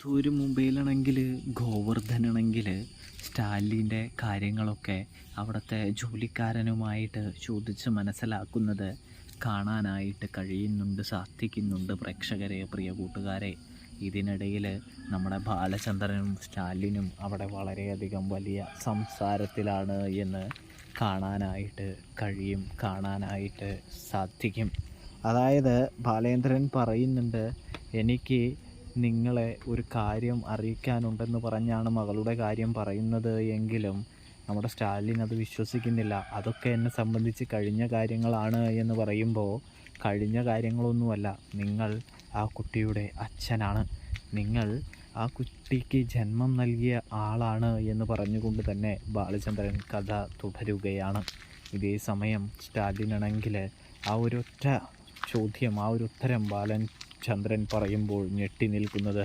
തൂര് മുംബൈയിലാണെങ്കിൽ ഗോവർദ്ധനാണെങ്കിൽ സ്റ്റാലിൻ്റെ കാര്യങ്ങളൊക്കെ അവിടുത്തെ ജോലിക്കാരനുമായിട്ട് ചോദിച്ച് മനസ്സിലാക്കുന്നത് കാണാനായിട്ട് കഴിയുന്നുണ്ട്, സാധിക്കുന്നുണ്ട് പ്രേക്ഷകരെ, പ്രിയ കൂട്ടുകാരെ. ഇതിനിടയിൽ നമ്മുടെ ബാലചന്ദ്രനും സ്റ്റാലിനും അവിടെ വളരെയധികം വലിയ സംസാരത്തിലാണ് എന്ന് കാണാനായിട്ട് കഴിയും, കാണാനായിട്ട് സാധിക്കും. അതായത് ബാലേന്ദ്രൻ പറയുന്നുണ്ട്, എനിക്ക് നിങ്ങളെ ഒരു കാര്യം അറിയിക്കാനുണ്ടെന്ന് പറഞ്ഞാണ് മകളുടെ കാര്യം പറയുന്നത് എങ്കിലും നമ്മുടെ സ്റ്റാലിൻ അത് വിശ്വസിക്കുന്നില്ല. അതൊക്കെ എന്നെ സംബന്ധിച്ച് കഴിഞ്ഞ കാര്യങ്ങളാണ് എന്ന് പറയുമ്പോൾ കഴിഞ്ഞ കാര്യങ്ങളൊന്നുമല്ല, നിങ്ങൾ ആ കുട്ടിയുടെ അച്ഛനാണ്, നിങ്ങൾ ആ കുട്ടിക്ക് ജന്മം നൽകിയ ആളാണ് എന്ന് പറഞ്ഞുകൊണ്ട് തന്നെ ബാലചന്ദ്രൻ കഥ തുടരുകയാണ്. ഇതേ സമയം സ്റ്റാലിനാണെങ്കിൽ ആ ഒരൊറ്റ ചോദ്യം, ആ ഒരു ഉത്തരം ബാലചന്ദ്രൻ പറയുമ്പോൾ ഞെട്ടി നിൽക്കുന്നത്